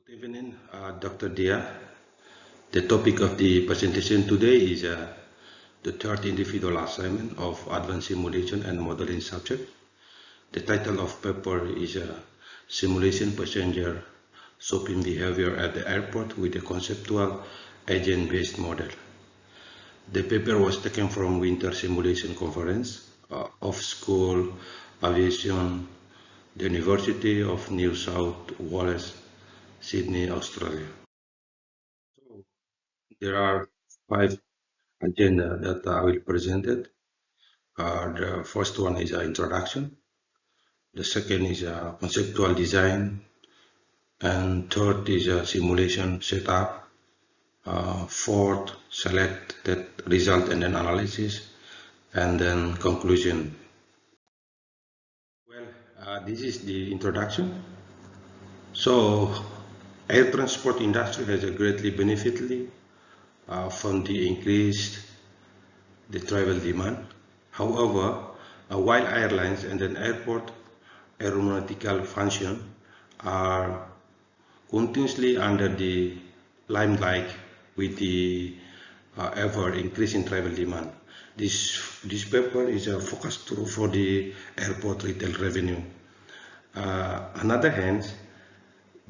Good evening, Dr. Dia. The topic of the presentation today is the third individual assignment of Advanced Simulation and Modeling subject. The title of paper is Simulation Passenger Shopping Behavior at the Airport with a Conceptual Agent-Based Model. The paper was taken from Winter Simulation Conference of School Aviation, the University of New South Wales, Sydney, Australia. So there are 5 agenda that I will present it. The first one is an introduction. The second is a conceptual design, and third is a simulation setup. Fourth, selected result and then analysis, and then conclusion. Well, this is the introduction. So, air transport industry has greatly benefited from the increased the travel demand. However, while airlines and an airport aeronautical function are continuously under the limelight with the ever increasing travel demand. This paper is a focus for the airport retail revenue. On the other hand,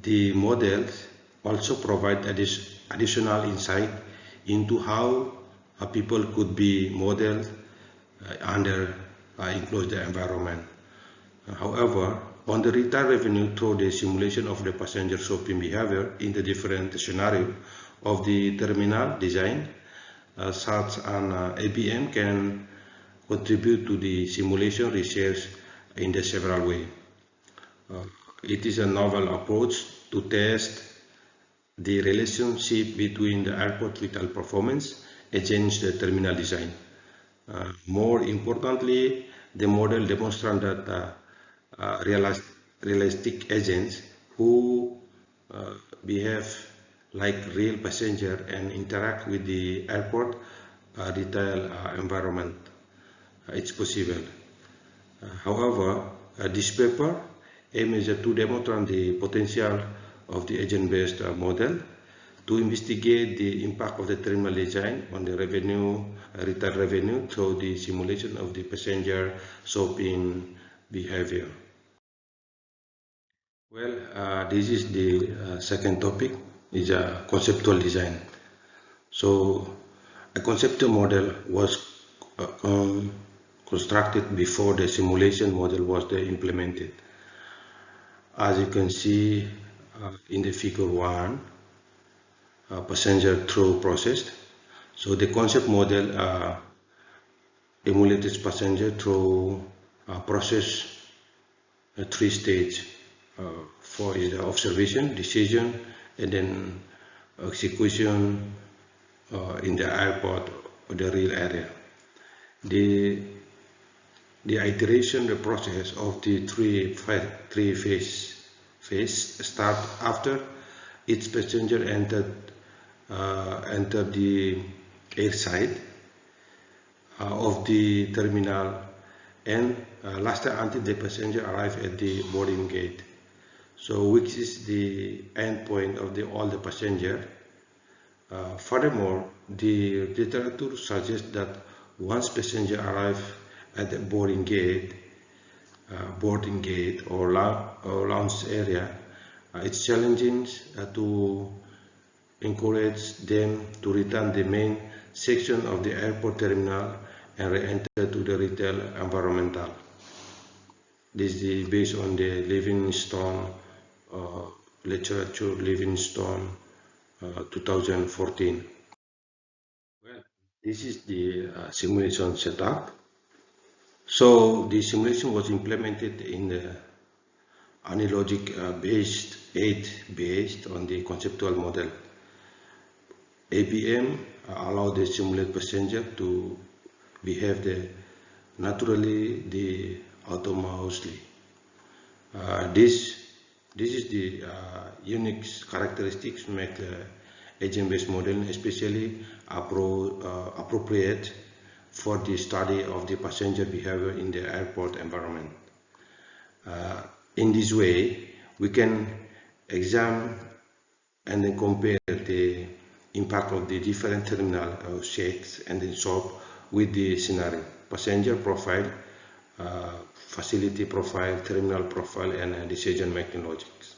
the models also provide additional insight into how people could be modeled under enclosed environment. However, on the retail revenue through the simulation of the passenger shopping behavior in the different scenario of the terminal design, such an ABM can contribute to the simulation research in the several ways. It is a novel approach to test the relationship between the airport retail performance against the terminal design. More importantly, the model demonstrates that realistic agents who behave like real passenger and interact with the airport retail environment. It's possible. However, this paper aims to demonstrate the potential of the agent-based model to investigate the impact of the terminal design on the revenue, retail revenue through the simulation of the passenger shopping behavior. Well, this is the second topic, is a conceptual design. So, a conceptual model was constructed before the simulation model was implemented. As you can see in the figure 1, passenger through process. So the concept model emulates passenger through process 3 stage. For is the observation, decision, and then execution in the airport or the real area. The iteration, the process of the three phase start after each passenger entered the airside of the terminal and last until the passenger arrive at the boarding gate. So which is the end point of all the passenger. Furthermore, the literature suggests that once passenger arrive at the boarding gate or lounge area, it's challenging to encourage them to return the main section of the airport terminal and re-enter to the retail environmental. This is based on the Livingstone literature, Livingstone 2014. Well, this is the simulation setup. So the simulation was implemented in the analogic based on the conceptual model. ABM allow the simulated passenger to behave naturally, autonomously. This is the unique characteristics make the agent-based model especially appropriate for the study of the passenger behavior in the airport environment. In this way, we can examine and then compare the impact of the different terminal shapes and the shop with the scenario: passenger profile, facility profile, terminal profile, and decision making logics.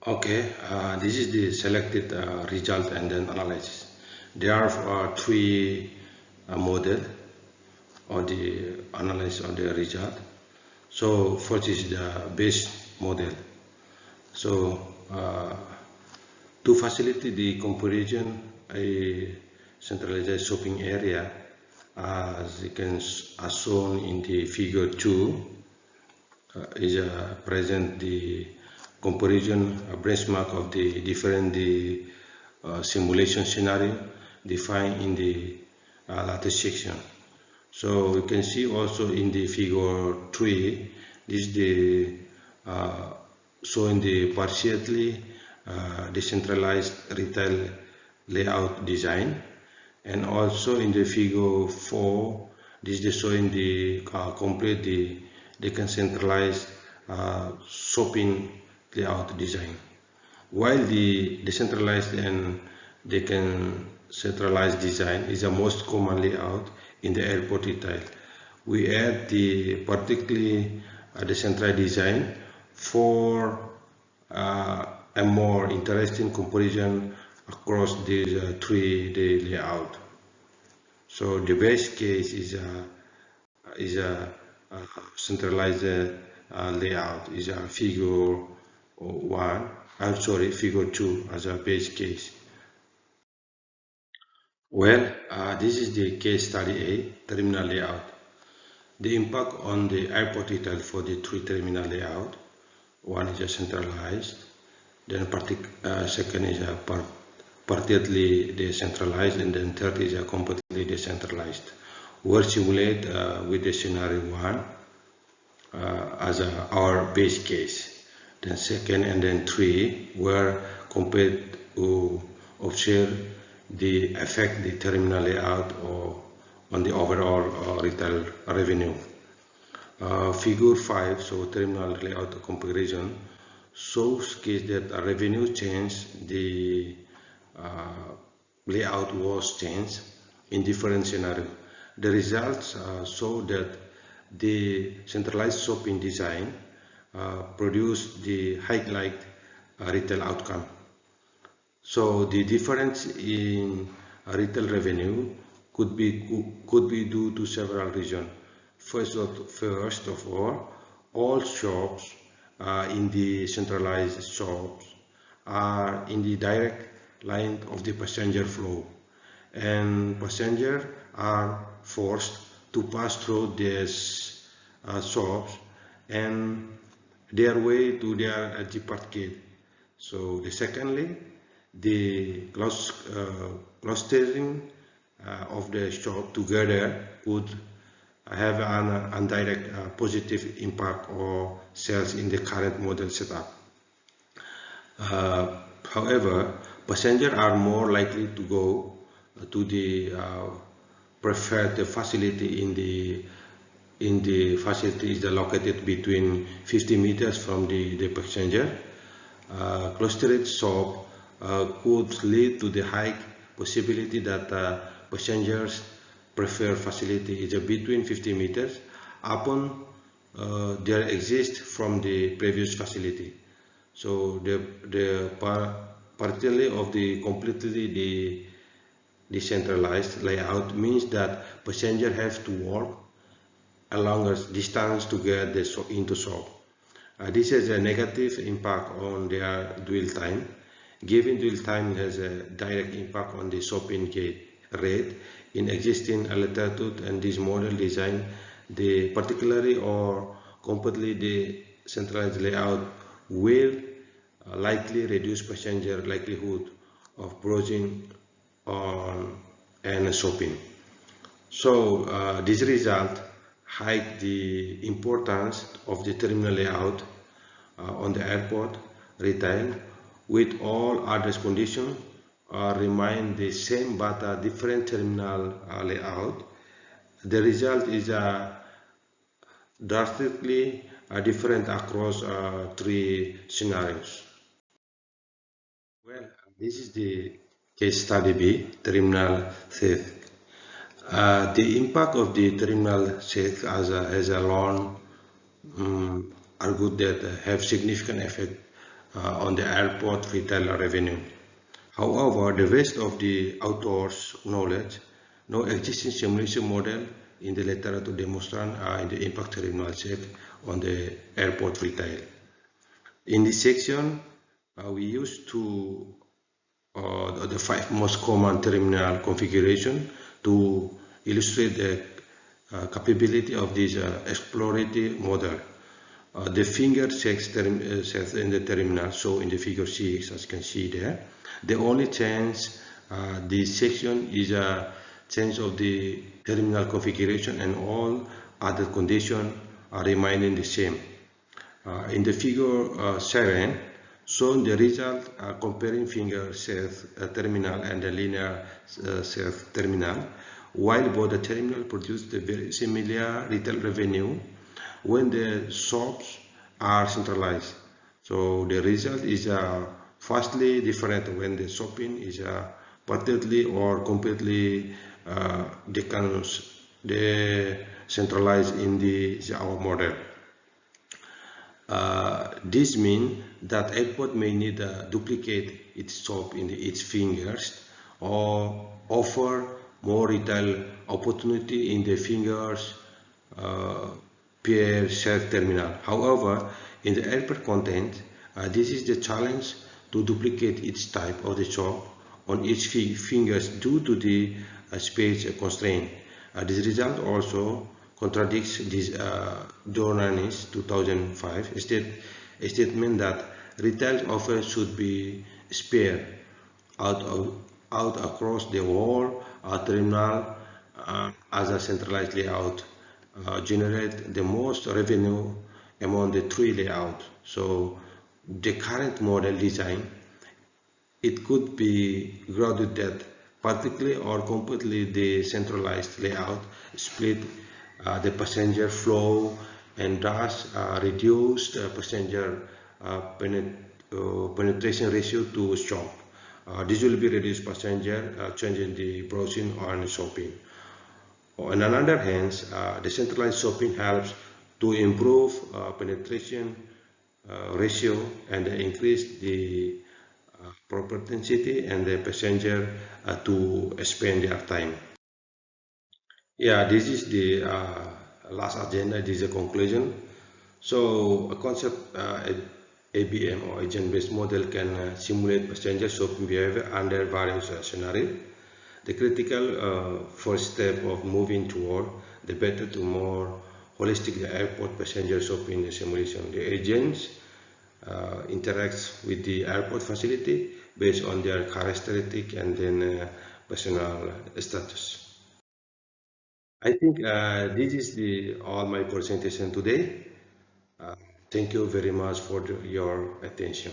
Okay, this is the selected result and then analysis. There are three models or the analysis of the result. So first is the base model. So to facilitate the comparison, a centralized shopping area, as shown in the figure 2, is present the comparison benchmark of the different simulation scenario defined in the latest section. So we can see also in the figure 3, this is the showing the partially decentralized retail layout design, and also in the figure 4, this is showing the complete the decentralized shopping layout design. While the decentralized and decentralized design is the most common layout in the airport retail, we add the particularly decentralized design for a more interesting comparison across these three layout. So the best case is a centralized layout, is a figure 2 as a base case. Well, this is the case study A, terminal layout. The impact on the airport retail for the three terminal layout: one is a centralized, then second is a partially decentralized, and then third is a completely decentralized. We'll simulate with the scenario 1 as our base case. Then second and then 3 were compared to observe the effect the terminal layout or on the overall retail revenue. Figure 5, so terminal layout comparison, shows case that revenue change, the layout was changed in different scenarios. The results show that the centralized shopping design produced the highlight retail outcome. So the difference in retail revenue could be due to several reasons. First of all shops in the centralized shops are in the direct line of the passenger flow, and passengers are forced to pass through these shops and their way to their depart gate. So secondly, the clustering of the shop together would have an indirect positive impact on sales in the current model setup. However, passengers are more likely to go to the preferred facility in the facility is located between 50 meters from the passenger. Clustered shop could lead to the high possibility that passengers prefer facility is between 50 meters upon their exit from the previous facility. So the partially of the completely decentralized layout means that passengers have to walk a longer distance to get into shop. This has a negative impact on their dwell time. Given dwell time has a direct impact on the shopping rate in existing altitude, and this model design, the particularly or completely decentralized layout will likely reduce passenger likelihood of browsing on and shopping. So this result highlights the importance of the terminal layout on the airport retail, with all other conditions remain the same but a different terminal layout. The result is drastically different across three scenarios. Well, this is the case study B, terminal theft. The impact of the terminal theft as a loan argued that have significant effect on the airport retail revenue. However, the rest of the author's knowledge, no existing simulation model in the literature to demonstrate in the impact terminal theft on the airport retail. In this section, we used to the 5 most common terminal configuration to illustrate the capability of this exploratory model. The finger sets in the terminal, so in the figure 6, as you can see there. The only change this section is a change of the terminal configuration, and all other conditions are remaining the same. In the figure 7, shown the result comparing finger self terminal and the linear self terminal. While both the terminal produce the very similar retail revenue when the shops are centralized. So the result is vastly different when the shopping is partly or completely decentralized in our model. This means that airport may need to duplicate its shop in its fingers or offer more retail opportunity in the fingers peer self-terminal. However, in the airport content, this is the challenge to duplicate each type of the shop on each fingers due to the space constraint. This result also contradicts this Dornani's 2005 statement that retail offer should be spread out across the whole terminal as a centralized layout generate the most revenue among the 3 layouts. So the current model design, it could be graduated particularly or completely decentralized layout, split the passenger flow, and thus reduce the passenger penetration ratio to shop. This will be reduced passenger changing the browsing and shopping. On another hand, decentralized shopping helps to improve penetration ratio and increase the propensity and the passenger to spend their time. Yeah, this is the last agenda. This is a conclusion. So a concept ABM or agent-based model can simulate passenger shopping behavior under various scenarios. The critical first step of moving toward the better to more holistic airport passenger shopping simulation. The agents interacts with the airport facility based on their characteristic and then personal status. I think this is all my presentation today. Thank you very much for your attention.